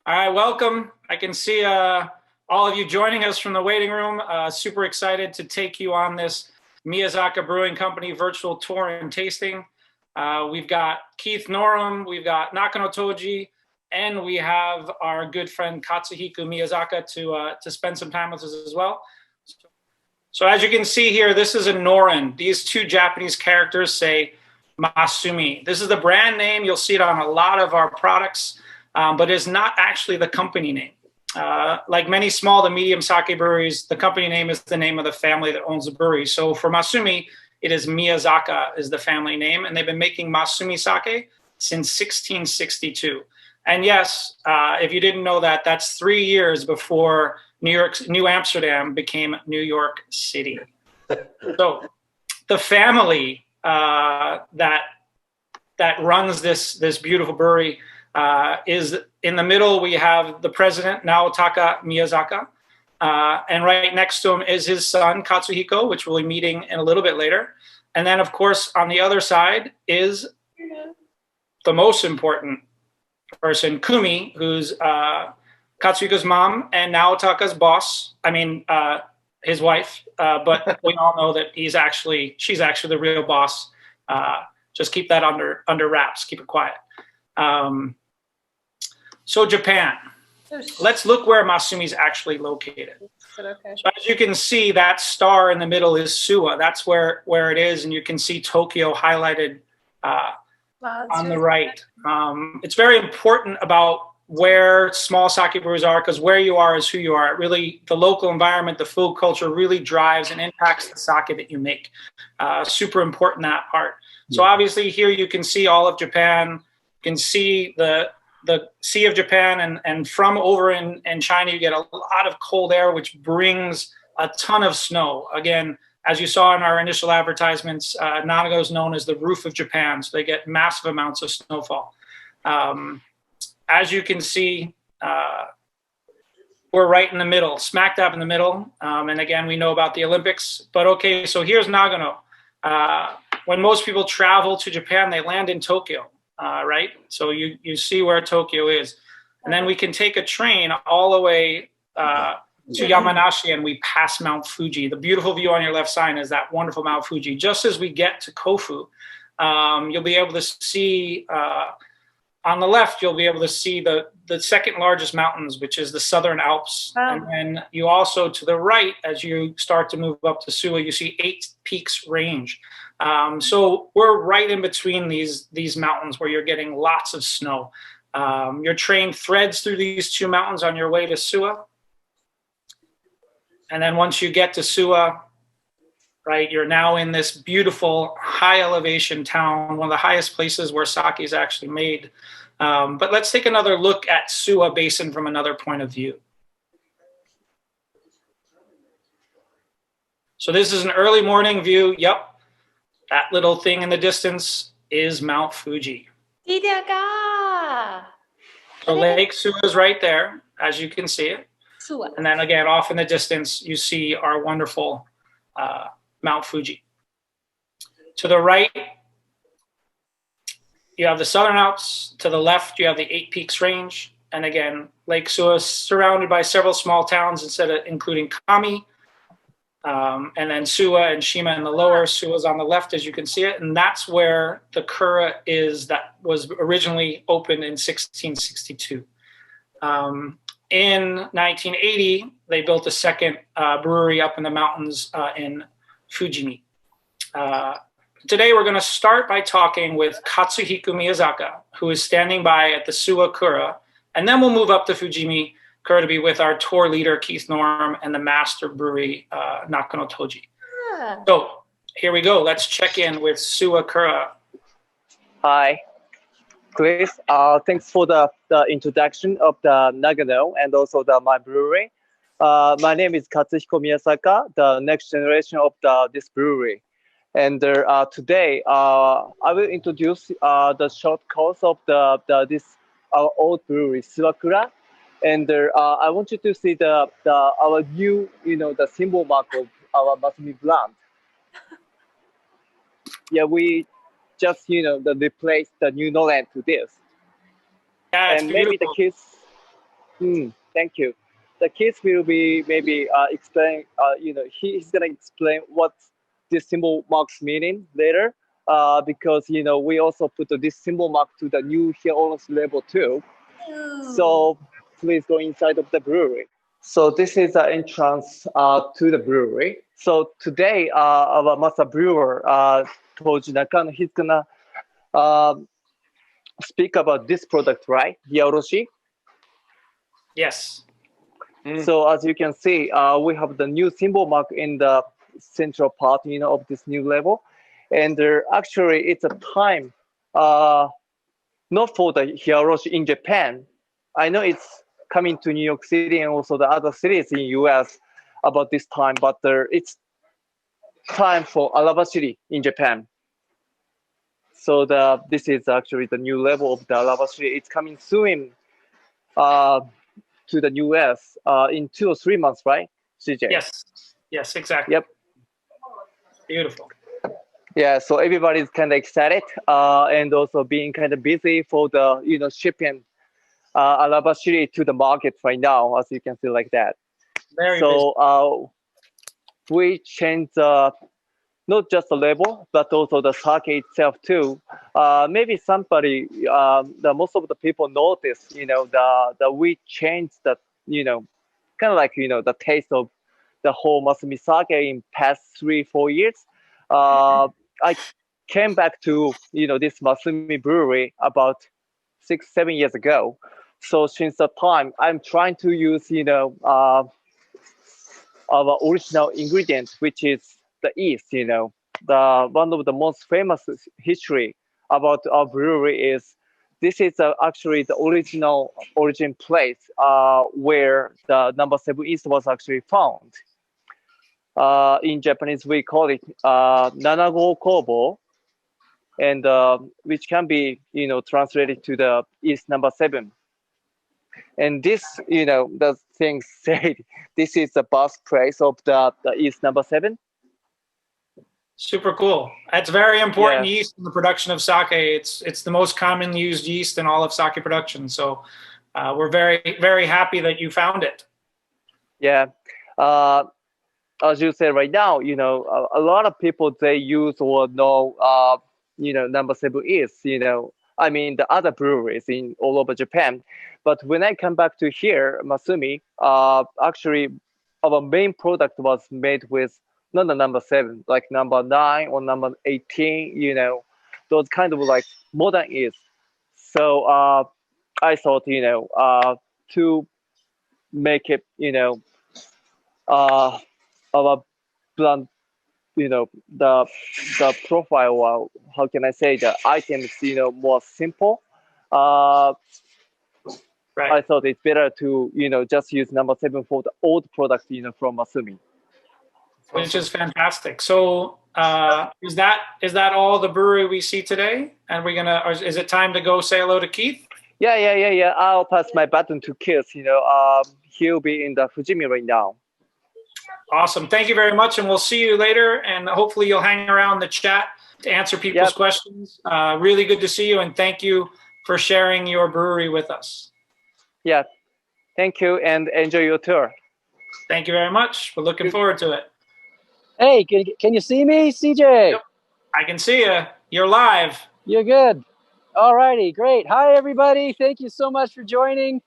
All right, welcome. I can see all of you joining us from the waiting room. Super excited to take you on this Miyazaka Brewing Company virtual tour and tasting. We've got Keith Norum, we've got Nakano Toji, and we have our good friend Katsuhiko Miyazaka to spend some time with us as well. So as you can see here, this is a Norin. These two Japanese characters say Masumi. This is the brand name. You'll see it on a lot of our products. But is not actually the company name. Like many small to medium sake breweries, the company name is the name of the family that owns the brewery. So for Masumi, it is Miyazaka is the family name, and they've been making Masumi sake since 1662. And yes, if you didn't know that, that's 3 years before New Amsterdam became New York City. So the family that runs this beautiful brewery is in the middle. We have the president, Naotaka Miyazaka, and right next to him is his son, Katsuhiko, which we'll be meeting in a little bit later. And then, of course, on the other side is the most important person, Kumi, who's Katsuhiko's mom and Naotaka's boss. I mean, his wife, but we all know that she's actually the real boss. Just keep that under wraps, keep it quiet. So Japan, let's look where Masumi's actually located. Okay. So as you can see, that star in the middle is Suwa. That's where it is, and you can see Tokyo highlighted on the right. It's very important about where small sake brewers are, because where you are is who you are. It really, the local environment, the food culture really drives and impacts the sake that you make. Super important, that part. So obviously here you can see all of Japan. You can see the Sea of Japan, and from over in China, you get a lot of cold air, which brings a ton of snow. Again, as you saw in our initial advertisements, Nanago is known as the roof of Japan, so they get massive amounts of snowfall. As you can see, we're right in the middle, smack dab in the middle. And again, we know about the Olympics. But okay, so here's Nagano. When most people travel to Japan, they land in Tokyo. Right? So you see where Tokyo is. And then we can take a train all the way to Yamanashi, and we pass Mount Fuji. The beautiful view on your left side is that wonderful Mount Fuji. Just as we get to Kofu, you'll be able to see, on the left, you'll be able to see the second largest mountains, which is the Southern Alps. Wow. And then you also, to the right, as you start to move up to Suwa, you see 8 Peaks Range. So we're right in between these mountains where you're getting lots of snow. Your train threads through these 2 mountains on your way to Suwa. And then once you get to Suwa, right, you're now in this beautiful high elevation town, one of the highest places where sake is actually made. But let's take another look at Suwa Basin from another point of view. So this is an early morning view. Yep. That little thing in the distance is Mount Fuji. So Lake Suwa is right there, as you can see it. And then again, off in the distance, you see our wonderful Mount Fuji. To the right, you have the Southern Alps. To the left, you have the 8 Peaks Range. And again, Lake Suwa is surrounded by several small towns, including Kami. And then Suwa and Shima in the lower. Suwa's on the left, as you can see it. And that's where the Kura is that was originally opened in 1662. In 1980, they built a second brewery up in the mountains in Fujimi. Today, we're going to start by talking with Katsuhiko Miyazaka, who is standing by at the Suwa Kura. And then we'll move up to Fujimi Kura to be with our tour leader, Keith Norm, and the master brewery, Nakano Toji. Yeah. So here we go. Let's check in with Suwa Kura. Hi, Chris. Thanks for the introduction of the Nagano and also my brewery. My name is Katsuhiko Miyazaka, the next generation of this brewery. And today, I will introduce the short course of this our old brewery, Suwa Kura. And I want you to see our new, the symbol mark of our Masumi brand. Yeah, we just, replace the new Nolan to this. Yeah, it's and beautiful. Maybe the kids, Thank you. The kids will be maybe explain. He's gonna explain what this symbol marks meaning later. Because we also put this symbol mark to the new Heroes level too. So please go inside of the brewery. So this is the entrance to the brewery. So today, our master brewer, Toji Nakano, he's gonna uh, speak about this product, right? Yaoroshi. Yes. So as you can see, we have the new symbol mark in the central part, of this new level, and actually it's a time, not for the Hiroshi in Japan. I know it's coming to New York City and also the other cities in US about this time, but it's time for Alabashiri in Japan. So this is actually the new level of the Alabashiri. It's coming soon uh, to the US in 2 or 3 months, right, CJ? Yes. Yes, exactly. Yep. Beautiful. Yeah, so everybody's kind of excited and also being kind of busy for the shipping Alabashiri to the market right now, as you can see like that. Very busy. So we changed not just the label, but also the sake itself too. Maybe somebody, the most of the people notice, the we changed the, kind of like the taste of the whole Masumi sake in past 3 4 years. I came back to this Masumi brewery about 6 7 years ago. So since that time, I'm trying to use our original ingredient, which is the yeast. The one of the most famous history about our brewery is this is actually the original origin place where the number 7 yeast was actually found. In Japanese, we call it Nanago Kobo, and which can be translated to the yeast number 7. And this, the thing said, this is the birthplace of the yeast number 7. Super cool. That's very important Yeah. yeast in the production of sake. It's the most common used yeast in all of sake production. So we're very, very happy that you found it. Yeah. As you said right now, a lot of people they use or know, number 7 is, I mean the other breweries in all over Japan. But when I come back to here, Masumi, actually, our main product was made with not the number 7, like number 9 or number 18. Those kind of like modern is. So I thought, to make it, our brand, the profile, or how can I say, the items, more simple. Uh, Right. I thought it's better to, just use number 7 for the old product, from Masumi. Which is fantastic. So is that all the brewery we see today? And or is it time to go say hello to Keith? Yeah. I'll pass my baton to Keith. He'll be in the Fujimi right now. Awesome. Thank you very much. And we'll see you later. And hopefully you'll hang around the chat to answer people's questions. Really good to see you. And thank you for sharing your brewery with us. Yeah. Thank you and enjoy your tour. Thank you very much. We're looking forward to it. Hey, can you see me, CJ? Yep. I can see you. You're live. You're good. All righty, great. Hi, everybody. Thank you so much for joining.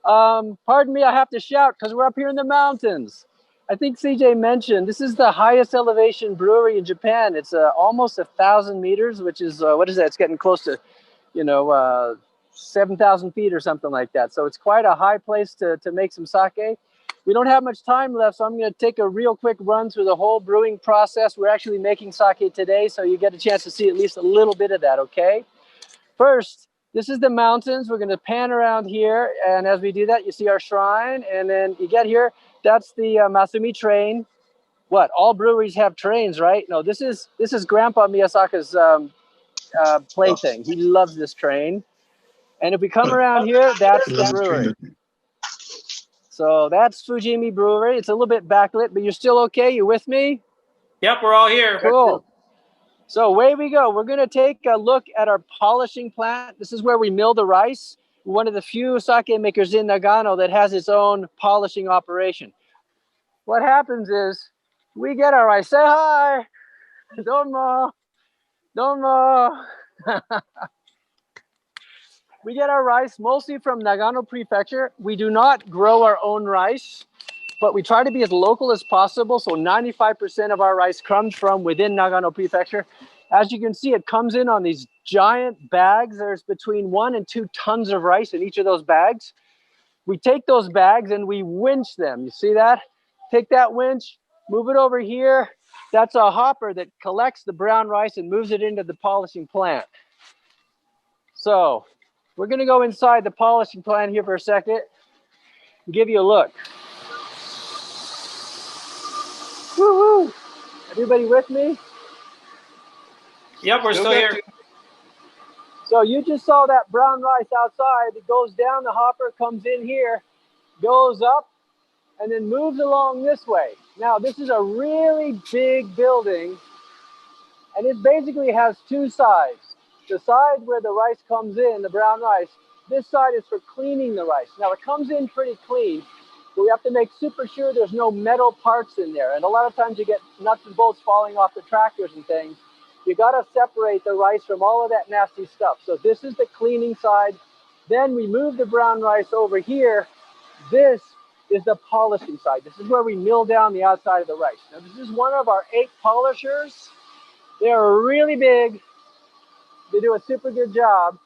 Pardon me, I have to shout because we're up here in the mountains. I think CJ mentioned this is the highest elevation brewery in Japan. It's almost 1,000 meters, which is, what is that? It's getting close to, 7,000 feet or something like that. So it's quite a high place to make some sake. We don't have much time left, so I'm going to take a real quick run through the whole brewing process. We're actually making sake today, so you get a chance to see at least a little bit of that, okay? First, this is the mountains. We're going to pan around here, and as we do that, you see our shrine, and then you get here. That's the Masumi train. What? All breweries have trains, right? No, this is Grandpa Miyasaka's plaything. He loves this train. And if we come around here, that's the brewery. So that's Fujimi Brewery. It's a little bit backlit, but you're still okay? You with me? Yep, we're all here. Cool. So away we go. We're going to take a look at our polishing plant. This is where we mill the rice. one of the few sake makers in Nagano that has its own polishing operation. What happens is we get our rice. Say hi, donmo, donmo. We get our rice mostly from Nagano Prefecture. We do not grow our own rice, but we try to be as local as possible. So 95% of our rice comes from within Nagano Prefecture. As you can see, it comes in on these giant bags. There's between 1 and 2 tons of rice in each of those bags. We take those bags and we winch them. You see that? Take that winch, move it over here. That's a hopper that collects the brown rice and moves it into the polishing plant. So we're gonna go inside the polishing plant here for a second and give you a look. Woo-hoo! Everybody with me? Yep, we're still here. So you just saw that brown rice outside. It goes down the hopper, comes in here, goes up, and then moves along this way. Now, this is a really big building, and it basically has 2 sides. The side where the rice comes in, the brown rice, this side is for cleaning the rice. Now, it comes in pretty clean, but we have to make super sure there's no metal parts in there. And a lot of times you get nuts and bolts falling off the tractors and things. You gotta separate the rice from all of that nasty stuff. So this is the cleaning side. Then we move the brown rice over here. This is the polishing side. This is where we mill down the outside of the rice. Now this is one of our 8 polishers. They're really big. They do a super good job.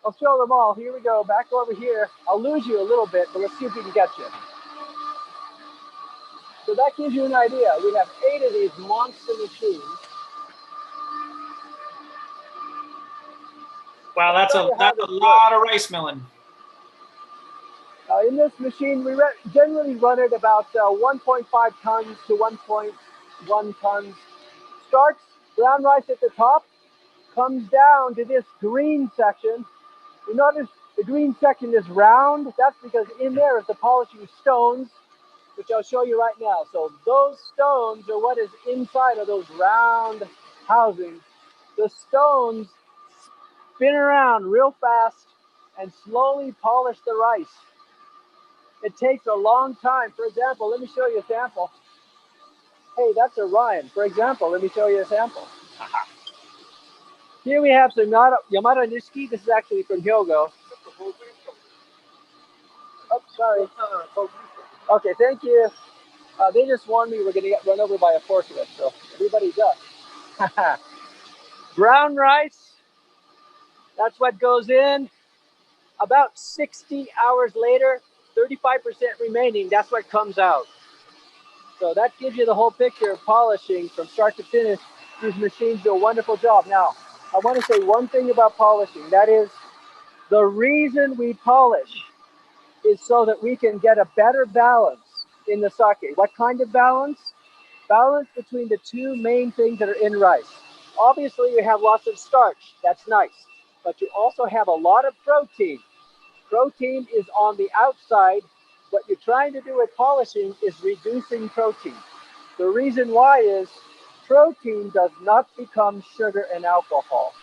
I'll show them all. Here we go, back over here. I'll lose you a little bit, but let's see if we can get you. So that gives you an idea. We have 8 of these monster machines. Wow, that's a lot of rice milling. In this machine, we generally run it about 1.5 tons to 1.1 tons. Starts brown rice at the top, comes down to this green section. You notice the green section is round. That's because in there is the polishing stones, which I'll show you right now. So those stones are what is inside of those round housings. The stones spin around real fast and slowly polish the rice. It takes a long time. For example, let me show you a sample. Hey, that's a Ryan. For example, let me show you a sample. Here we have some Yamada Nishiki. This is actually from Hyogo. Oh, sorry. Okay, thank you. They just warned me we're going to get run over by a forklift, so everybody does. Brown rice, that's what goes in. About 60 hours later, 35% remaining, that's what comes out. So that gives you the whole picture of polishing from start to finish. These machines do a wonderful job. Now, I want to say one thing about polishing. That is, the reason we polish is so that we can get a better balance in the sake. What kind of balance? Balance between the 2 main things that are in rice. Obviously, you have lots of starch. That's nice. But you also have a lot of protein. Protein is on the outside. What you're trying to do with polishing is reducing protein. The reason why is protein does not become sugar and alcohol.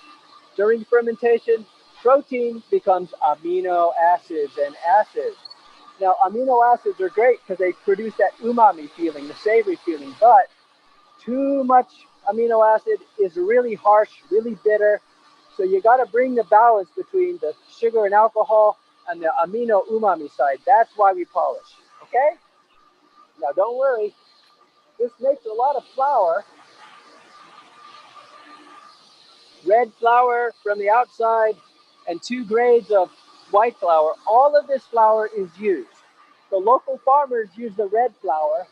During fermentation, protein becomes amino acids and acids. Now, amino acids are great because they produce that umami feeling, the savory feeling, but too much amino acid is really harsh, really bitter. So you got to bring the balance between the sugar and alcohol and the amino umami side. That's why we polish, okay? Now, don't worry. This makes a lot of flour. Red flour from the outside and 2 grades of white flour. All of this flour is used. The local farmers use the red flour.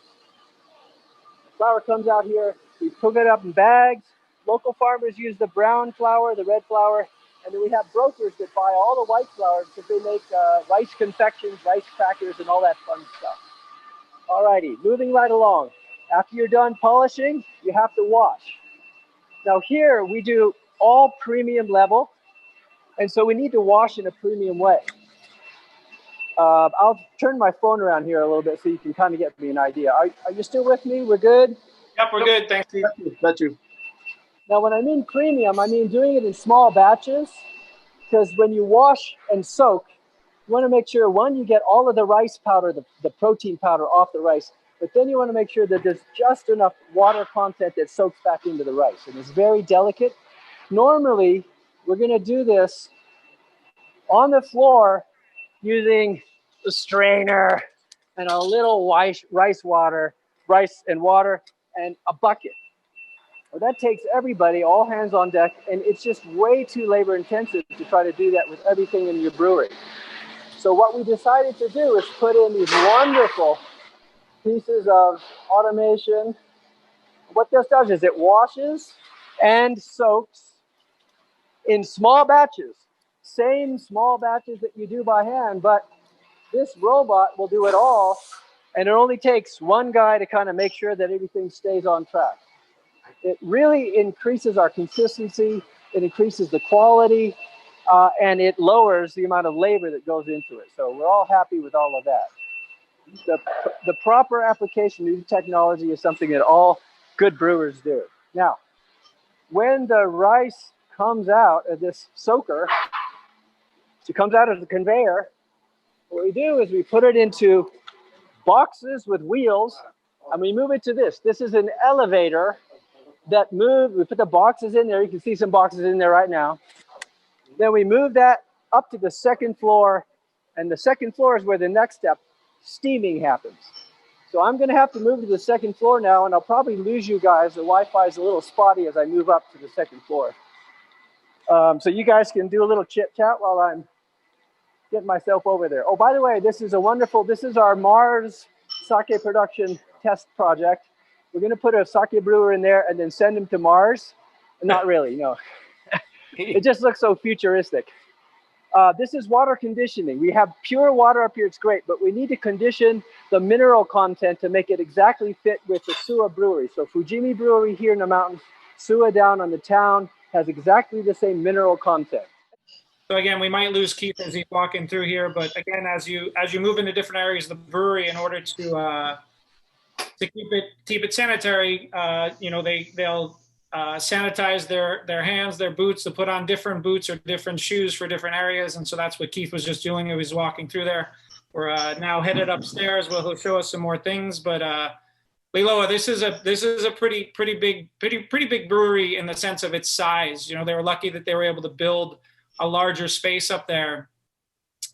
The flour comes out here. We cook it up in bags. Local farmers use the brown flour, the red flour, and then we have brokers that buy all the white flour because they make rice confections, rice crackers, and all that fun stuff. Alrighty, moving right along. After you're done polishing, you have to wash. Now here we do all premium level, and so we need to wash in a premium way. I'll turn my phone around here a little bit so you can kind of get me an idea. Are you still with me? We're good? Yep, we're good. Thanks, Steve. Got you. Now, when I mean premium, I mean doing it in small batches, because when you wash and soak, You want to make sure, one, you get all of the rice powder, the protein powder off the rice, but then you want to make sure that there's just enough water content that soaks back into the rice. And it's very delicate. Normally, we're going to do this on the floor using a strainer and a little rice and water and a bucket. Well, that takes everybody, all hands on deck, and it's just way too labor intensive to try to do that with everything in your brewery. So what we decided to do is put in these wonderful pieces of automation. What this does is it washes and soaks in small batches, same small batches that you do by hand, but this robot will do it all, and it only takes one guy to kind of make sure that everything stays on track. It really increases our consistency, it increases the quality, and it lowers the amount of labor that goes into it. So we're all happy with all of that. The proper application of new technology is something that all good brewers do. Now, when the rice comes out of this soaker, it comes out of the conveyor, what we do is we put it into boxes with wheels, and we move it to this. This is an elevator that moves. We put the boxes in there. You can see some boxes in there right now. Then we move that up to the second floor, and the second floor is where the next step, steaming, happens. So I'm going to have to move to the second floor now, and I'll probably lose you guys. The Wi-Fi is a little spotty as I move up to the second floor. So you guys can do a little chit chat while I'm getting myself over there. Oh, by the way, this is our Mars sake production test project. We're going to put a sake brewer in there and then send him to Mars. Not really, no. It just looks so futuristic. This is water conditioning. We have pure water up here, it's great, but we need to condition the mineral content to make it exactly fit with the Suwa brewery. So Fujimi Brewery here in the mountains, Suwa down on the town, has exactly the same mineral content. So again, we might lose Keith as he's walking through here, but again, as you move into different areas of the brewery, in order to keep it sanitary, they'll sanitize their hands, their boots, to put on different boots or different shoes for different areas, and so that's what Keith was just doing. He was walking through there. We're now headed upstairs where he'll show us some more things, but Liloa, this is a pretty big brewery in the sense of its size. You know, they were lucky that they were able to build a larger space up there,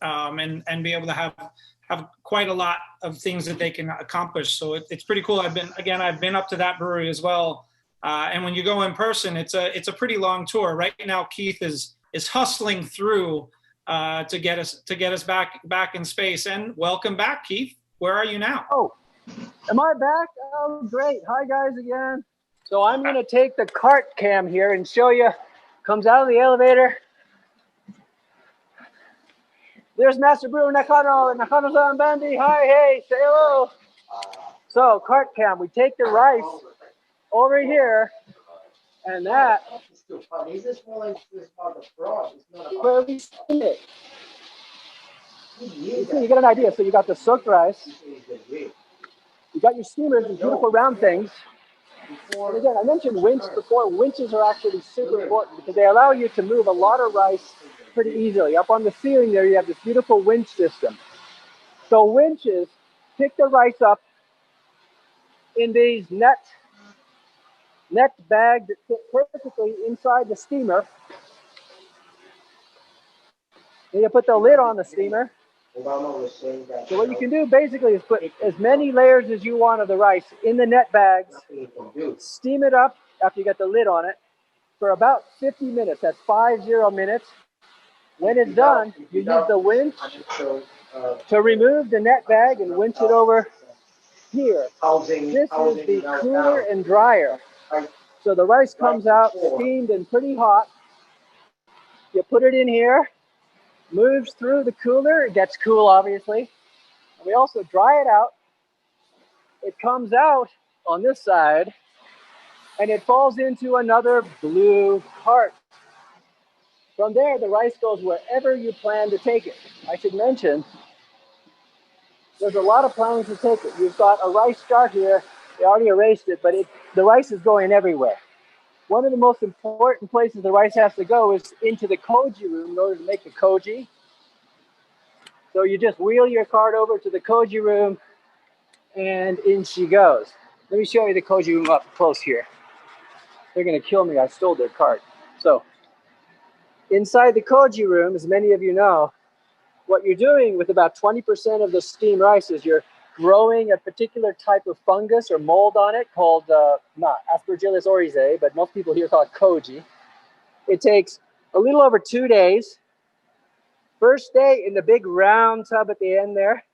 and be able to have quite a lot of things that they can accomplish. So it's pretty cool. I've been up to that brewery as well. And when you go in person, it's a pretty long tour. Right now, Keith is hustling through to get us back in space. And welcome back, Keith. Where are you now? Oh, am I back? Oh, great. Hi, guys, again. So I'm going to take the cart cam here and show you. Comes out of the elevator. There's Master Brewer Nakano. Nakano-san, Bandi. Hi, hey, say hello. So cart cam, we take the rice over here, and that, where we steam it. You see, you get an idea. So you got the soaked rice. You got your steamers, these beautiful round things. And again, I mentioned winch before. Winches are actually super important because they allow you to move a lot of rice pretty easily. Up on the ceiling there, you have this beautiful winch system. So winches pick the rice up in these net bags that fit perfectly inside the steamer. Then you put the lid on the steamer. So what you can do basically is put as many layers as you want of the rice in the net bags, steam it up after you got the lid on it for about 50 minutes. That's 50 minutes. When it's done, you use the winch to remove the net bag and winch it over here. This is the cooler and dryer. So the rice comes out steamed and pretty hot. You put it in here, moves through the cooler. It gets cool, obviously. We also dry it out. It comes out on this side, and it falls into another blue cart. From there, the rice goes wherever you plan to take it. I should mention, there's a lot of plans to take it. You've got a rice jar here. They already erased it, but the rice is going everywhere. One of the most important places the rice has to go is into the koji room in order to make the koji. So you just wheel your cart over to the koji room, and in she goes. Let me show you the koji room up close here. They're gonna kill me, I stole their cart. So inside the koji room, as many of you know, what you're doing with about 20% of the steamed rice is you're growing a particular type of fungus or mold on it called, not Aspergillus oryzae, but most people here call it koji. It takes a little over 2 days. First day in the big round tub at the end there,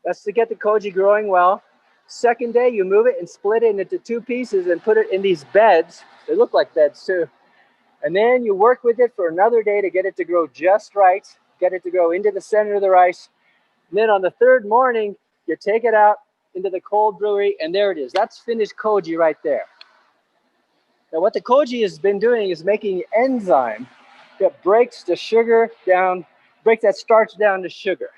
that's to get the koji growing well. Second day, you move it and split it into 2 pieces and put it in these beds. They look like beds too. And then you work with it for another day to get it to grow just right, get it to grow into the center of the rice. And then on the 3rd morning, you take it out into the cold brewery, and there it is. That's finished koji right there. Now what the koji has been doing is making enzyme that breaks the sugar down, breaks that starch down to sugar.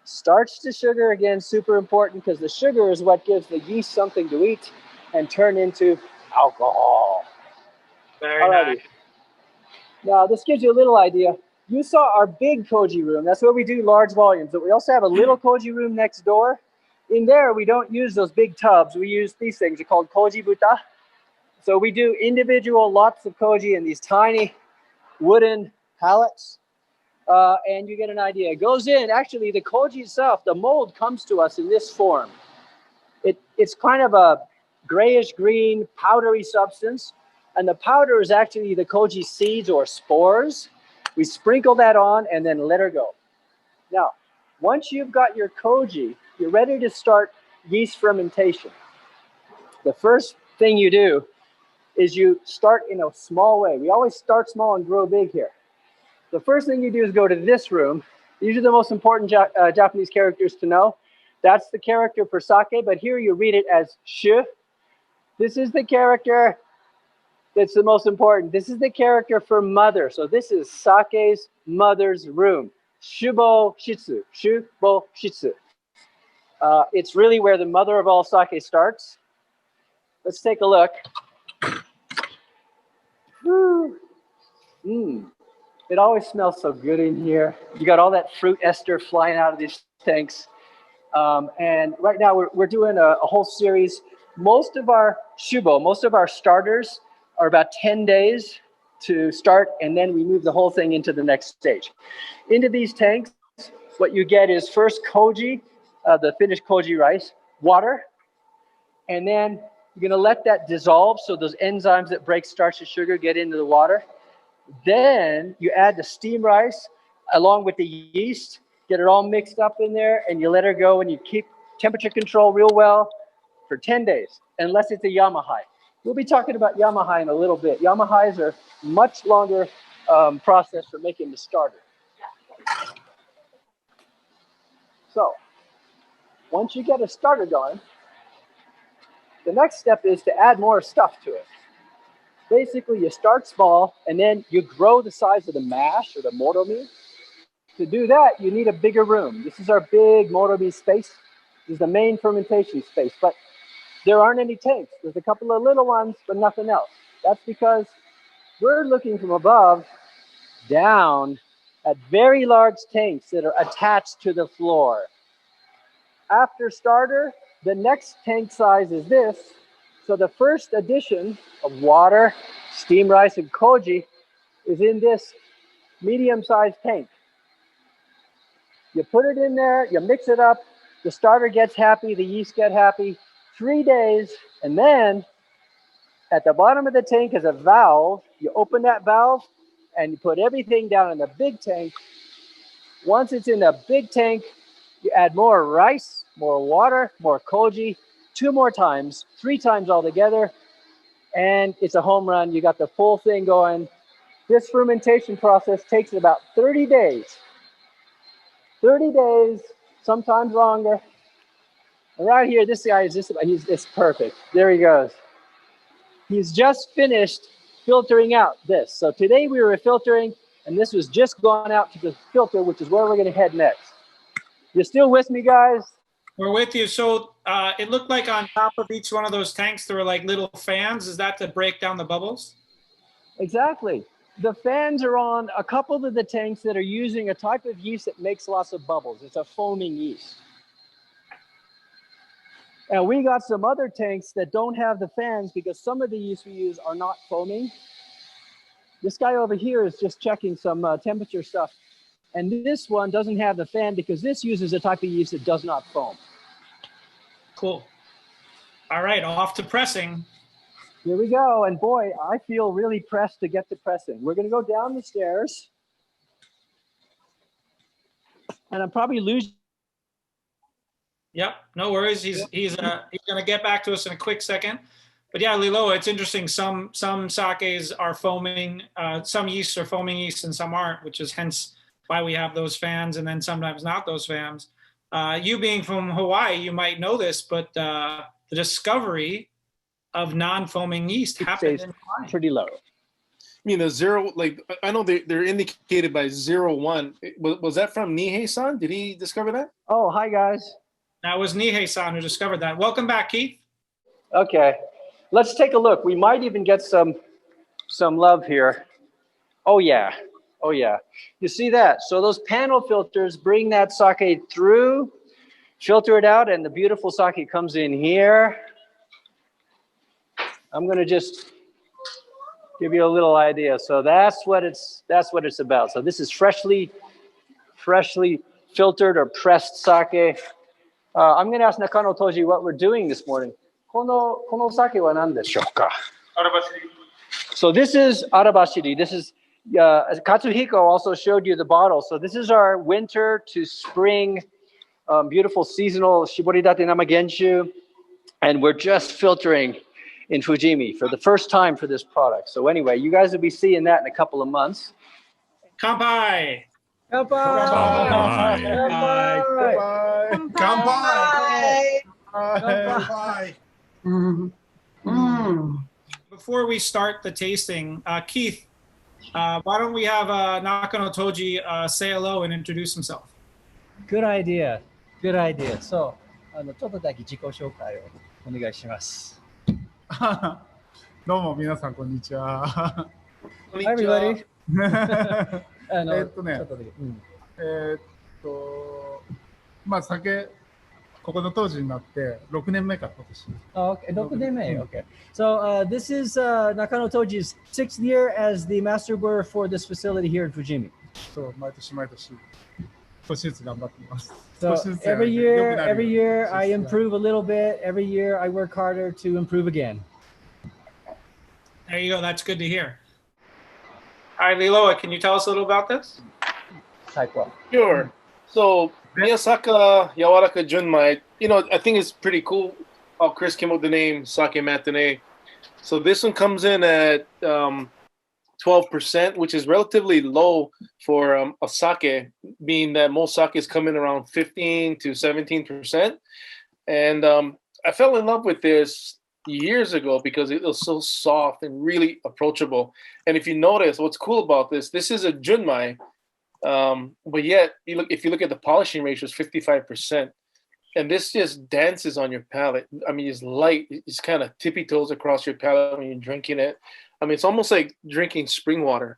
Starch to sugar, again, super important because the sugar is what gives the yeast something to eat and turn into alcohol. Very nice. Now, this gives you a little idea. You saw our big koji room. That's where we do large volumes. But we also have a little koji room next door. In there, we don't use those big tubs. We use these things. They're called koji buta. So we do individual lots of koji in these tiny wooden pallets. And you get an idea. It goes in. Actually, the koji itself, the mold comes to us in this form. It's kind of a grayish green powdery substance. And the powder is actually the koji seeds or spores. We sprinkle that on and then let her go. Now, once you've got your koji, you're ready to start yeast fermentation. The first thing you do is you start in a small way. We always start small and grow big here. The first thing you do is go to this room. These are the most important Japanese characters to know. That's the character for sake, but here you read it as shu. This is the character that's the most important. This is the character for mother. So this is sake's mother's room. Shubo shitsu. Shubo shitsu. It's really where the mother of all sake starts. Let's take a look. It always smells so good in here. You got all that fruit ester flying out of these tanks. And right now we're doing a whole series. Most of our shubo, most of our starters are about 10 days to start, and then we move the whole thing into the next stage. Into these tanks, what you get is first koji, the finished koji rice, water, and then you're gonna let that dissolve so those enzymes that break starch to sugar get into the water. Then you add the steamed rice along with the yeast, get it all mixed up in there, and you let her go, and you keep temperature control real well for 10 days, unless it's a Yamahai. We'll be talking about Yamahai in a little bit. Yamahais are much longer process for making the starter. So once you get a starter going, the next step is to add more stuff to it. Basically, you start small, and then you grow the size of the mash or the moromi. To do that, you need a bigger room. This is our big moromi space. This is the main fermentation space, but there aren't any tanks. There's a couple of little ones, but nothing else. That's because we're looking from above down at very large tanks that are attached to the floor. After starter, the next tank size is this. So the first addition of water, steamed rice, and koji is in this medium-sized tank. You put it in there, you mix it up, the starter gets happy, the yeast get happy. 3 days, and then at the bottom of the tank is a valve. You open that valve and you put everything down in the big tank. Once it's in the big tank, you add more rice, more water, more koji, 2 more times, 3 times altogether, and it's a home run. You got the full thing going. This fermentation process takes about 30 days. 30 days, sometimes longer. And right here, this guy is it's perfect. There he goes. He's just finished filtering out this. So today we were filtering, and this was just gone out to the filter, which is where we're gonna head next. You still with me, guys? We're with you. So it looked like on top of each one of those tanks, there were like little fans. Is that to break down the bubbles? Exactly. the fans are on a couple of the tanks that are using a type of yeast that makes lots of bubbles. It's a foaming yeast. And we got some other tanks that don't have the fans because some of the yeast we use are not foaming. This guy over here is just checking some temperature stuff. And this one doesn't have the fan because this uses a type of yeast that does not foam. Cool. All right, off to pressing. Here we go. And boy, I feel really pressed to get to pressing. We're going to go down the stairs. And I'm probably losing. Yep, no worries. He's going to get back to us in a quick second. But yeah, Liloa, it's interesting. Some sakes are foaming, some yeasts are foaming yeast and some aren't, which is hence why we have those fans and then sometimes not those fans. You being from Hawaii, you might know this, but the discovery of non-foaming yeast happened in Hawaii. Pretty low. I mean, the zero, like, I know they're indicated by 01. Was that from Nihei-san? Did he discover that? Oh, hi, guys. That was Nihei-san who discovered that. Welcome back, Keith. Okay, let's take a look. We might even get some love here. Oh, yeah. Oh, yeah. You see that? So those panel filters bring that sake through, filter it out, and the beautiful sake comes in here. I'm going to just give you a little idea. So that's what it's about. So this is freshly filtered or pressed sake. I'm going to ask Nakano Toji what we're doing this morning. このsakeは何でしょうか? So this is arabashiri. This is Katsuhiko also showed you the bottle. So this is our winter to spring beautiful seasonal shiboridate namagenshu, and we're just filtering in Fujimi for the first time for this product. So anyway, you guys will be seeing that in a couple of months. Kanpai. Kanpai! Kanpai! Before we start the tasting, Keith, why don't we have Nakano Toji say hello and introduce himself? Good idea. Good idea. So, ちょっとだけ自己紹介をお願いします。どうも皆さんこんにちは。Hi, everybody. まあ酒ここの当時になって6年目か今年。Oh, okay. 6年目. Okay. So this is Nakano Toji's 6th year as the master brewer for this facility here in Fujimi. そう毎年毎年少しずつ頑張っています。 So every year I improve a little bit. Every year I work harder to improve again. There you go. That's good to hear. All right, Liloa, can you tell us a little about this? Sure. So Miyasaka Yawaraka Junmai, you know, I think it's pretty cool how Chris came up with the name Sake Matinee. So this one comes in at 12%, which is relatively low for a sake, being that most sakes come in around 15 to 17%. And I fell in love with this years ago because it was so soft and really approachable. And if you notice, what's cool about this is a Junmai, but yet if you look at the polishing ratio, it's 55%. And this just dances on your palate. I mean, it's light. It's kind of tippy toes across your palate when you're drinking it. I mean, it's almost like drinking spring water.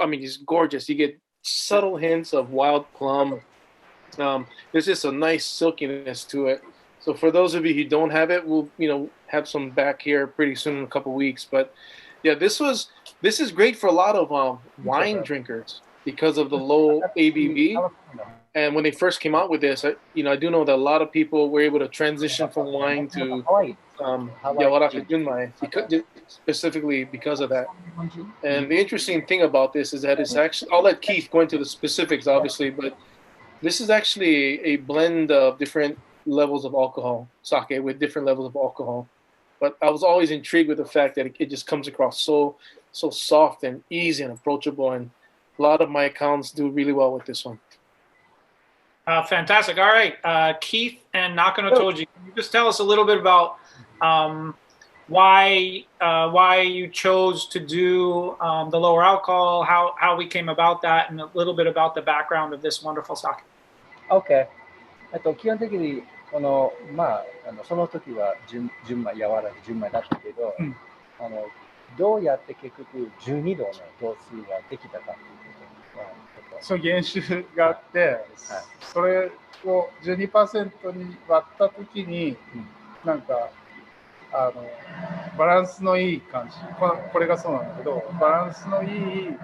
I mean, it's gorgeous. You get subtle hints of wild plum. There's just a nice silkiness to it. So for those of you who don't have it, we'll have some back here pretty soon in a couple weeks. But yeah, this is great for a lot of wine drinkers because of the low ABV. And when they first came out with this, I do know that a lot of people were able to transition from wine to Yawaraka Junmai, specifically because of that. And the interesting thing about this is that it's actually, I'll let Keith go into the specifics, obviously, but this is actually a blend of different levels of alcohol, sake with different levels of alcohol. But I was always intrigued with the fact that it just comes across so soft and easy and approachable. And a lot of my accounts do really well with this one. Fantastic. All right, Keith and Nakano Toji, can you just tell us a little bit about why you chose to do the lower alcohol, how we came about that, and a little bit about the background of this wonderful sake. Okay. 基本的にその時は純米柔らか純米だったけど、どうやって結局12度の度数ができたかっていうことはちょっとその原種があって、それを 12% に割ったときに、なんかバランスのいい感じ、これがそうなんだけど、バランスのいい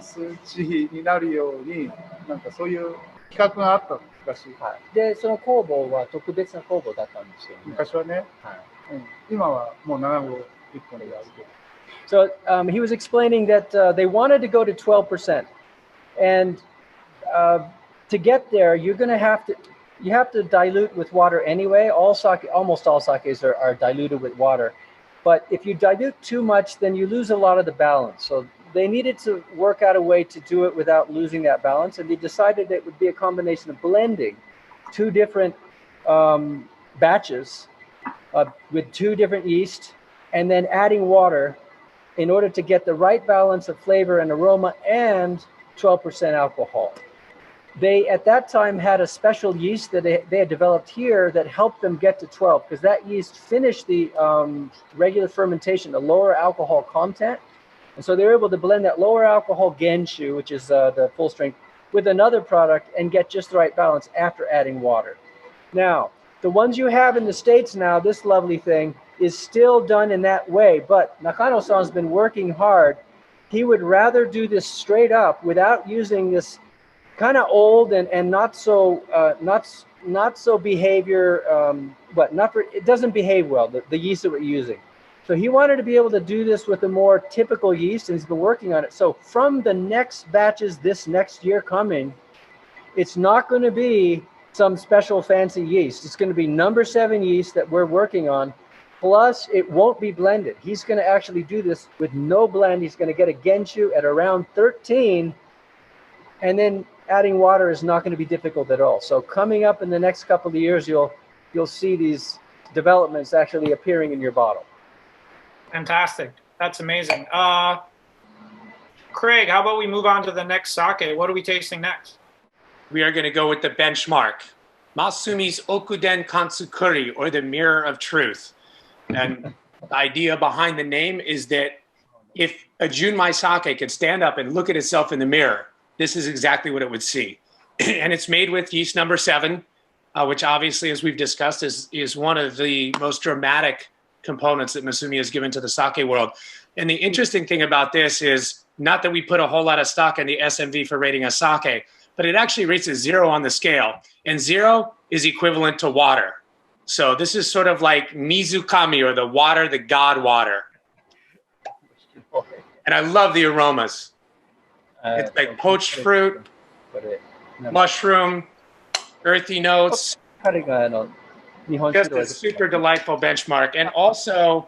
数値になるように、なんかそういう企画があったらしい。で、その工房は特別な工房だったんですよね。昔はね、今はもう7号1本でやるけど。So he was explaining that they wanted to go to 12%, and to get there, you have to dilute with water anyway. Almost all sakes are diluted with water, but if you dilute too much, then you lose a lot of the balance. So they needed to work out a way to do it without losing that balance, and they decided it would be a combination of blending two different batches with two different yeast, and then adding water in order to get the right balance of flavor and aroma and 12% alcohol. They, at that time, had a special yeast that they had developed here that helped them get to 12, because that yeast finished the regular fermentation, the lower alcohol content. And so they were able to blend that lower alcohol genshu, which is the full strength, with another product and get just the right balance after adding water. Now, the ones you have in the States now, this lovely thing, is still done in that way, but Nakano-san's been working hard. He would rather do this straight up without using this kind of old and not so behavior, it doesn't behave well, the yeast that we're using. So he wanted to be able to do this with a more typical yeast, and he's been working on it. So from the next batches this next year coming, it's not going to be some special fancy yeast. It's going to be number 7 yeast that we're working on. Plus, it won't be blended. He's going to actually do this with no blend. He's going to get a genshu at around 13, and then adding water is not going to be difficult at all. So coming up in the next couple of years, you'll see these developments actually appearing in your bottle. Fantastic. That's amazing. Craig, how about we move on to the next sake? What are we tasting next? We are going to go with the benchmark, Masumi's Okuden Kansukuri, or the Mirror of Truth. And the idea behind the name is that if a Junmai sake could stand up and look at itself in the mirror, this is exactly what it would see. And it's made with yeast number 7, which obviously, as we've discussed, is one of the most dramatic components that Masumi has given to the sake world. And the interesting thing about this is not that we put a whole lot of stock in the SMV for rating a sake, but it actually rates a 0 on the scale. And 0 is equivalent to water. So this is sort of like Mizukami, or the water, the God water. And I love the aromas. It's like poached fruit, mushroom, earthy notes. Just a super delightful benchmark. And also,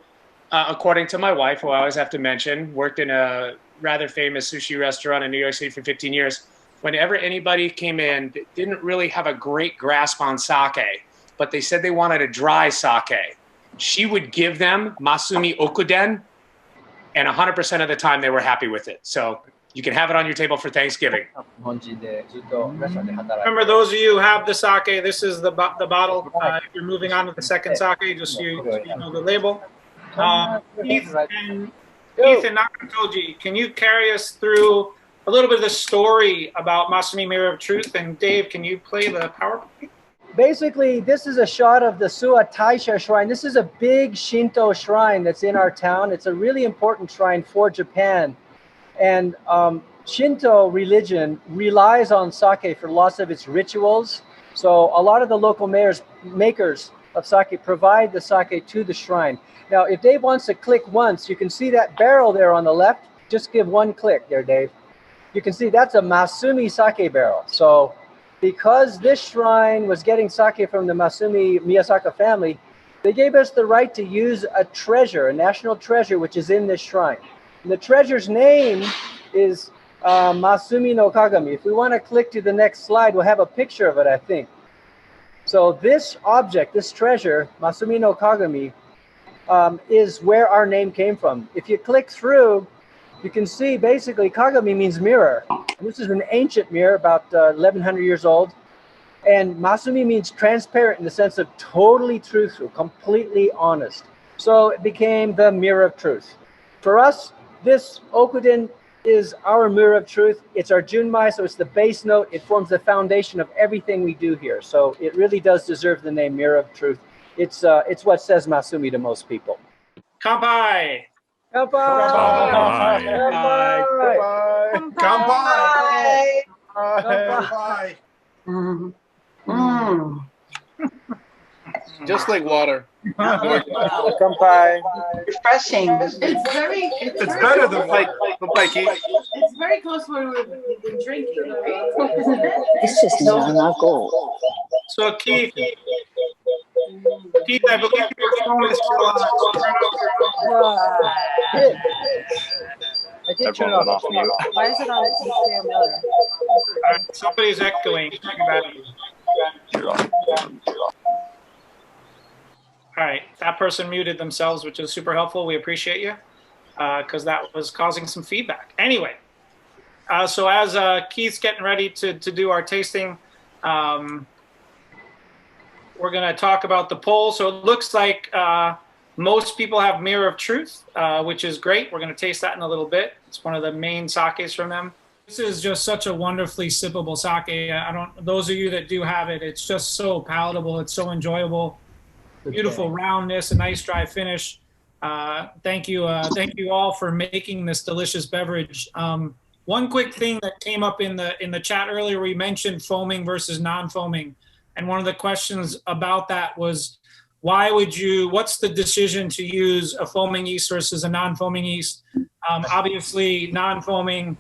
according to my wife, who I always have to mention, worked in a rather famous sushi restaurant in New York City for 15 years. Whenever anybody came in that didn't really have a great grasp on sake, but they said they wanted a dry sake, she would give them Masumi Okuden, and 100% of the time they were happy with it. So you can have it on your table for Thanksgiving. Remember, those of you who have the sake, this is the bottle. If you're moving on to the second sake, just so you know the label. Keith and Nakatoji, can you carry us through a little bit of the story about Masumi Mirror of Truth? And Dave, can you play the PowerPoint? Basically, this is a shot of the Suwa Taisha shrine. This is a big Shinto shrine that's in our town. It's a really important shrine for Japan. And Shinto religion relies on sake for lots of its rituals. So a lot of the local makers of sake provide the sake to the shrine. Now, if Dave wants to click once, you can see that barrel there on the left. Just give one click there, Dave. You can see that's a Masumi sake barrel. So because this shrine was getting sake from the Masumi Miyasaka family, they gave us the right to use a treasure, a national treasure, which is in this shrine. And the treasure's name is Masumi no Kagami. If we want to click to the next slide, we'll have a picture of it, I think. So this object, this treasure, Masumi no Kagami, is where our name came from. If you click through, you can see basically Kagami means mirror. And this is an ancient mirror, about 1100 years old. And Masumi means transparent in the sense of totally truthful, completely honest. So it became the mirror of truth. For us, this Okuden is our mirror of truth. It's our junmai, so it's the base note. It forms the foundation of everything we do here. So it really does deserve the name mirror of truth. It's what says Masumi to most people. Kanpai! Kanpai! Bye. Kanpai! Bye. Just like water. Kanpai. Refreshing. It's better than Like, Keith. It's very close to what we've been drinking, right? Isn't it? It's just Nanago. So Keith, I believe your phone is still on. I did turn it off mute. Why is it on Instagram Miller? Somebody's echoing. All right, that person muted themselves, which is super helpful. We appreciate you because that was causing some feedback. Anyway, so as Keith's getting ready to do our tasting, we're going to talk about the poll. So it looks like most people have Mirror of Truth, which is great. We're going to taste that in a little bit. It's one of the main sakes from them. This is just such a wonderfully sippable sake. Those of you that do have it, it's just so palatable. It's so enjoyable. Beautiful roundness, a nice dry finish. Thank you all for making this delicious beverage. One quick thing that came up in the chat earlier, we mentioned foaming versus non-foaming, and one of the questions about that was, what's the decision to use a foaming yeast versus a non-foaming yeast? Obviously, non-foaming,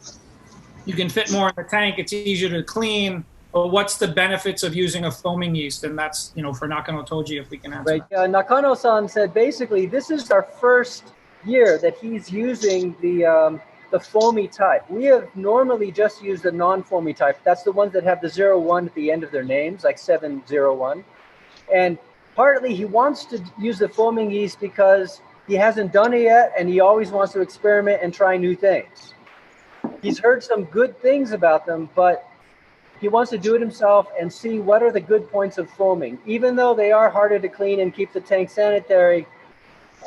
you can fit more in the tank. It's easier to clean. But what's the benefits of using a foaming yeast? And that's, for Nakano Toji, if we can answer. Right. Nakano-san said basically this is our first year that he's using the foamy type. We have normally just used the non-foamy type. That's the ones that have the 01 at the end of their names, like 701. And partly he wants to use the foaming yeast because he hasn't done it yet, and he always wants to experiment and try new things. He's heard some good things about them, but he wants to do it himself and see what are the good points of foaming. Even though they are harder to clean and keep the tank sanitary,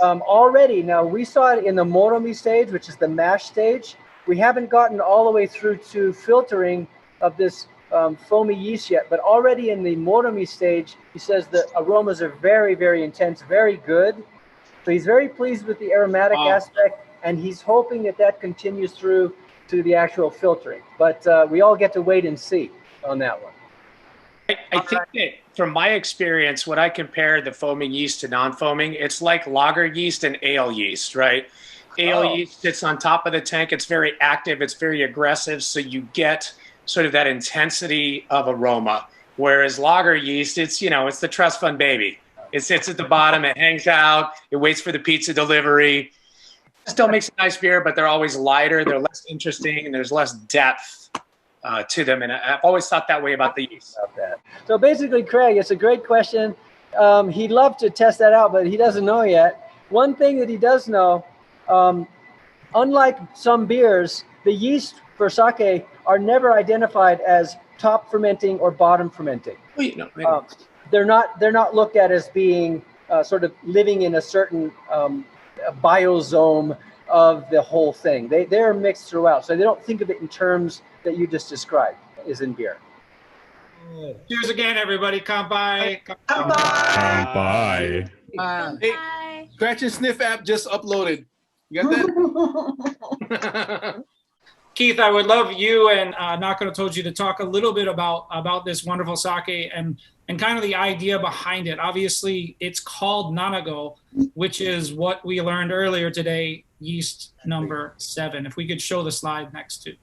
already, now we saw it in the moromi stage, which is the mash stage. We haven't gotten all the way through to filtering of this foamy yeast yet, but already in the moromi stage, he says the aromas are very, very intense, very good. So he's very pleased with the aromatic aspect, and he's hoping that that continues through to the actual filtering. But we all get to wait and see on that one. I think that from my experience, when I compare the foaming yeast to non-foaming, it's like lager yeast and ale yeast, right? Ale yeast sits on top of the tank. It's very active. It's very aggressive. So you get sort of that intensity of aroma. Whereas lager yeast, it's, it's the trust fund baby. It sits at the bottom. It hangs out. It waits for the pizza delivery. Still makes a nice beer, but they're always lighter. They're less interesting, and there's less depth to them. And I've always thought that way about the yeast. So basically, Craig, it's a great question. He'd love to test that out, but he doesn't know yet. One thing that he does know, unlike some beers, the yeast for sake are never identified as top fermenting or bottom fermenting. Well, They're not looked at as being sort of living in a certain biosome of the whole thing. They're mixed throughout, so they don't think of it in terms that you just described is in beer. Cheers again, everybody. Kanpai. Bye. Hey, Scratch and Sniff app just uploaded. You got that? Keith, I would love you and Nakano Toji to talk a little bit about this wonderful sake and kind of the idea behind it. Obviously, it's called Nanago, which is what we learned earlier today, yeast number 7. If we could show the slide next to.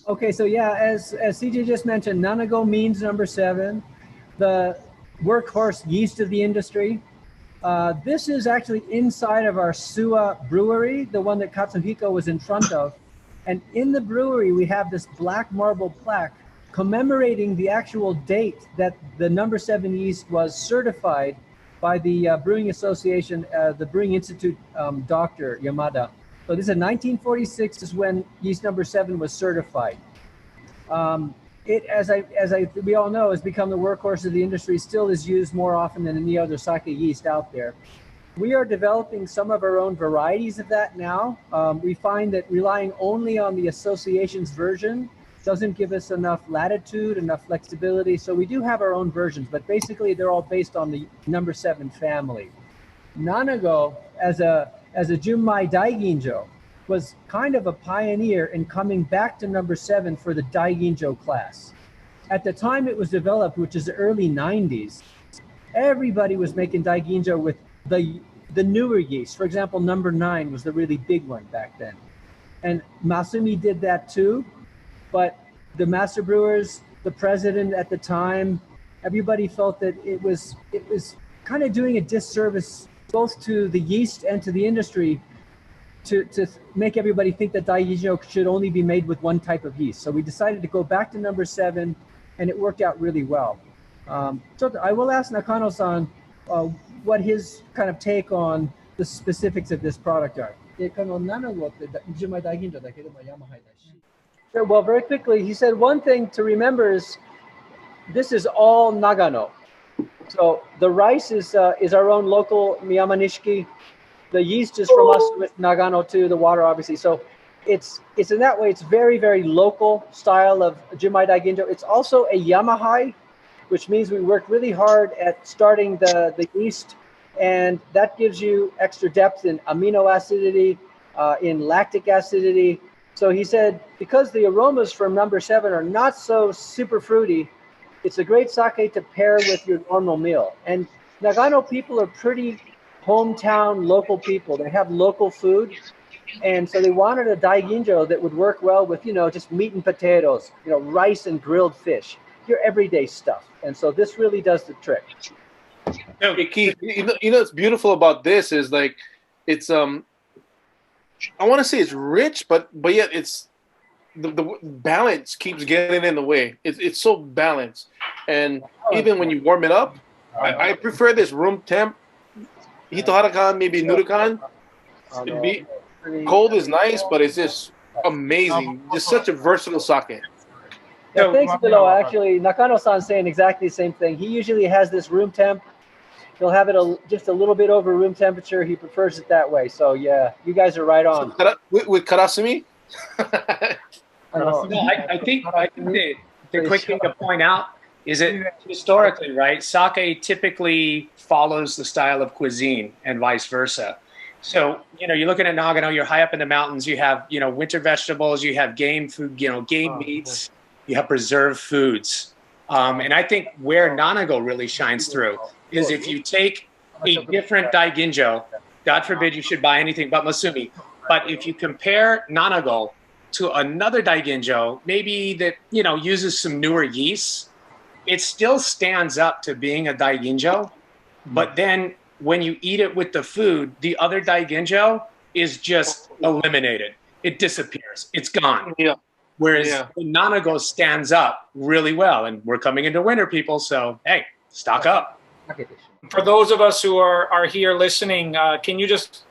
Okay, so yeah, as CJ just mentioned, Nanago means number 7, the workhorse yeast of the industry. This is actually inside of our Suwa brewery, the one that Katsuhiko was in front of. And in the brewery, we have this black marble plaque commemorating the actual date that the number 7 yeast was certified by the Brewing Association, the Brewing Institute Dr. Yamada. So this is 1946 is when yeast number 7 was certified. It, as we all know, has become the workhorse of the industry. Still is used more often than any other sake yeast out there. we are developing some of our own varieties of that now. We find that relying only on the association's version doesn't give us enough latitude, enough flexibility. So we do have our own versions, but basically they're all based on the number 7 family. Nanago, as a Junmai Daiginjo, was kind of a pioneer in coming back to number 7 for the Daiginjo class. At the time it was developed, which is the early 90s, everybody was making Daiginjo with the newer yeast. For example, number 9 was the really big one back then. And Masumi did that too, but the master brewers, the president at the time, everybody felt that it was kind of doing a disservice both to the yeast and to the industry to make everybody think that Daiginjo should only be made with one type of yeast. So we decided to go back to number 7, and it worked out really well. So I will ask Nakano-san what his kind of take on the specifics of this product are. Well, very quickly, he said one thing to remember is this is all Nagano. So the rice is our own local Miyama Nishiki. The yeast is from us with Nagano too, the water obviously. So it's in that way, it's very, very local style of Junmai Daiginjo. It's also a Yamahai, which means we worked really hard at starting the yeast, and that gives you extra depth in amino acidity, in lactic acidity. So he said, because the aromas from number 7 are not so super fruity, it's a great sake to pair with your normal meal. And Nagano people are pretty hometown local people. They have local food. And so they wanted a Daiginjo that would work well with, just meat and potatoes, rice and grilled fish, your everyday stuff. And so this really does the trick. Hey, Keith, what's beautiful about this is like, it's, I want to say it's rich, but yet it's, the balance keeps getting in the way. It's so balanced. And even when you warm it up, I prefer this room temp. Hitohara-kan, maybe Nuru-kan. Cold is nice, but it's just amazing. Just such a versatile sake. Yeah, thanks, Bilo. Actually, Nakano-san's saying exactly the same thing. He usually has this room temp. He'll have it just a little bit over room temperature. He prefers it that way. So yeah, you guys are right on. So, with karasumi? No, I think the quick thing to point out is that historically, right, sake typically follows the style of cuisine and vice versa. So, you're looking at Nagano, you're high up in the mountains, you have, winter vegetables, you have game food, game meats, you have preserved foods. And I think where Nanago really shines through is if you take a different Daiginjo, God forbid you should buy anything but Masumi, but if you compare Nanago to another Daiginjo, maybe that, uses some newer yeasts, it still stands up to being a Daiginjo, but then when you eat it with the food, the other Daiginjo is just eliminated. It disappears. It's gone. Yeah. Whereas Nanago stands up really well. And we're coming into winter, people, so hey, stock up. For those of us who are here listening, can you just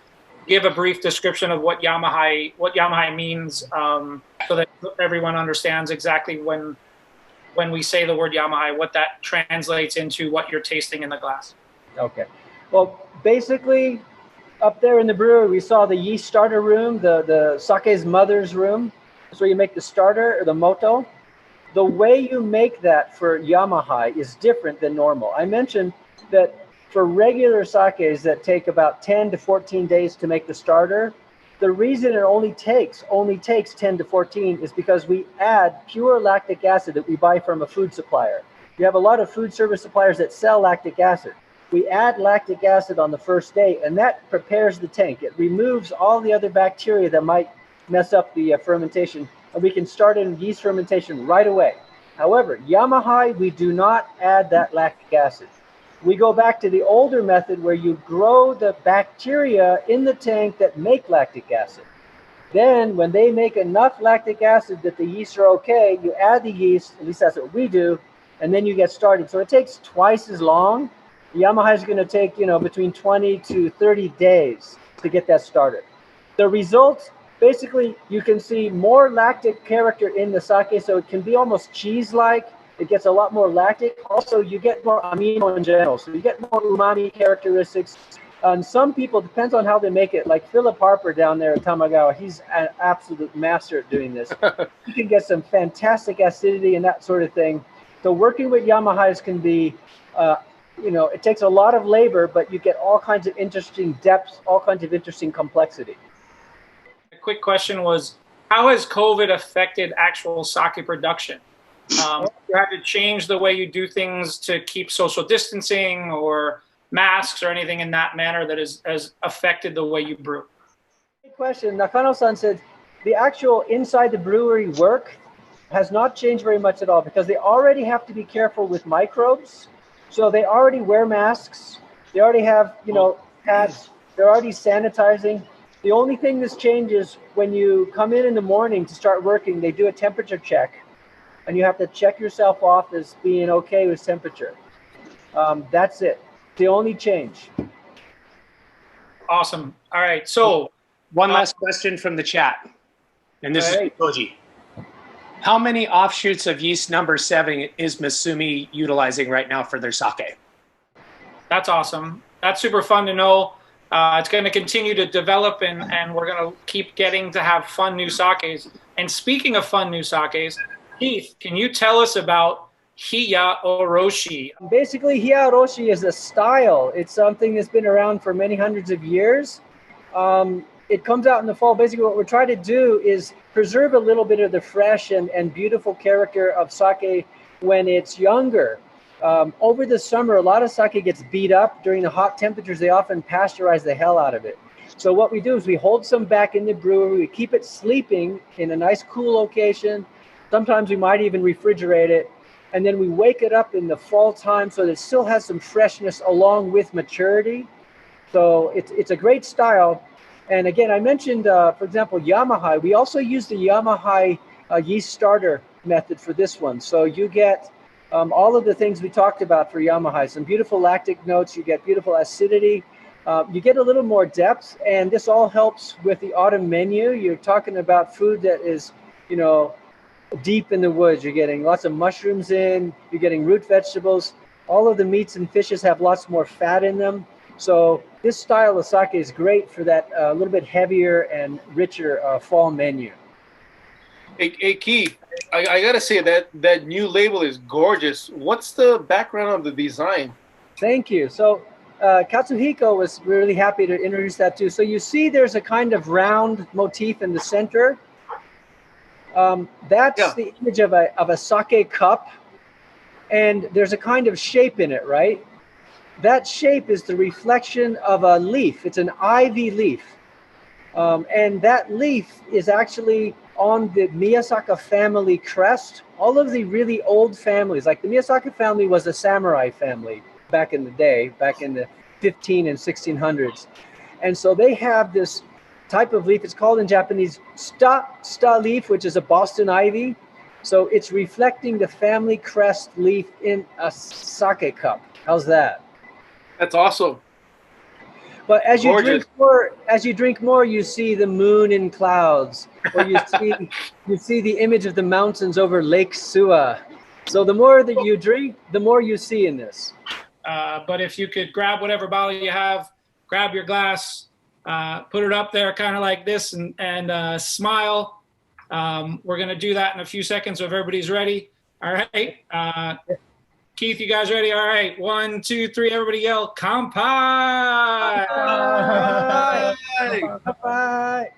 give a brief description of what Yamahai means, so that everyone understands exactly when we say the word Yamahai, what that translates into, what you're tasting in the glass? Okay. Well, basically, up there in the brewery, we saw the yeast starter room, the sake's mother's room. That's where you make the starter or the moto. The way you make that for Yamahai is different than normal. I mentioned that for regular sakes that take about 10 to 14 days to make the starter, the reason it only takes 10 to 14 is because we add pure lactic acid that we buy from a food supplier. You have a lot of food service suppliers that sell lactic acid. We add lactic acid on the first day, and that prepares the tank. It removes all the other bacteria that might mess up the fermentation, and we can start in yeast fermentation right away. However, Yamahai, we do not add that lactic acid. We go back to the older method where you grow the bacteria in the tank that make lactic acid. Then when they make enough lactic acid that the yeast are okay, you add the yeast, at least that's what we do, and then you get started. So it takes twice as long. Yamahai is going to take, between 20 to 30 days to get that started. The results, basically, you can see more lactic character in the sake, so it can be almost cheese-like. It gets a lot more lactic. Also, you get more amino in general, so you get more umami characteristics. And some people, depends on how they make it. Like Philip Harper down there at Tamagawa, he's an absolute master at doing this. You can get some fantastic acidity and that sort of thing. So working with Yamahais can be, it takes a lot of labor, but you get all kinds of interesting depths, all kinds of interesting complexity. A quick question was, how has COVID affected actual sake production? You had to change the way you do things to keep social distancing or masks or anything in that manner that has affected the way you brew? Good question. Nakano-san said the actual inside the brewery work has not changed very much at all because they already have to be careful with microbes. So they already wear masks. They already have, pads. They're already sanitizing. The only thing that's changed is when you come in the morning to start working, they do a temperature check. And you have to check yourself off as being okay with temperature. That's it. The only change. Awesome. All right. So one last question from the chat. And this All is Koji. How many offshoots of yeast number 7 is Masumi utilizing right now for their sake? That's awesome. That's super fun to know. It's going to continue to develop, and we're going to keep getting to have fun new sakes. And speaking of fun new sakes, Keith, can you tell us about Hiya Oroshi? Basically, Hiya Oroshi is a style. It's something that's been around for many hundreds of years. It comes out in the fall. Basically, what we're trying to do is preserve a little bit of the fresh and beautiful character of sake when it's younger. Over the summer, a lot of sake gets beat up. During the hot temperatures, they often pasteurize the hell out of it. So what we do is we hold some back in the brewery. We keep it sleeping in a nice, cool location. Sometimes we might even refrigerate it. And then we wake it up in the fall time so that it still has some freshness along with maturity. So it's a great style. And again, I mentioned, for example, Yamahai. We also use the Yamahai yeast starter method for this one. So you get all of the things we talked about for Yamahai. Some beautiful lactic notes. You get beautiful acidity. You get a little more depth. And this all helps with the autumn menu. You're talking about food that is, deep in the woods. You're getting lots of mushrooms in. You're getting root vegetables. All of the meats and fishes have lots more fat in them. So this style of sake is great for that little bit heavier and richer fall menu. Hey Keith, I gotta say that new label is gorgeous. What's the background of the design? Thank you. So Katsuhiko was really happy to introduce that too. So you see there's a kind of round motif in the center. That's the image of a sake cup, and there's a kind of shape in it, right? That shape is the reflection of a leaf. It's an ivy leaf. And that leaf is actually on the Miyasaka family crest. All of the really old families, like the Miyasaka family was a samurai family back in the day, back in the 15 and 1600s. And so they have this type of leaf. It's called in Japanese sta leaf, which is a Boston ivy. So it's reflecting the family crest leaf in a sake cup. How's that? That's awesome. But as you drink more, you see the moon in clouds, or you see the image of the mountains over Lake Suwa. So the more that you drink, the more you see in this. But if you could grab whatever bottle you have, grab your glass, put it up there kind of like this and smile. We're going to do that in a few seconds if everybody's ready. All right. Keith, you guys ready? All right. 1, 2, 3. Everybody yell, "Kanpai!" Kanpai!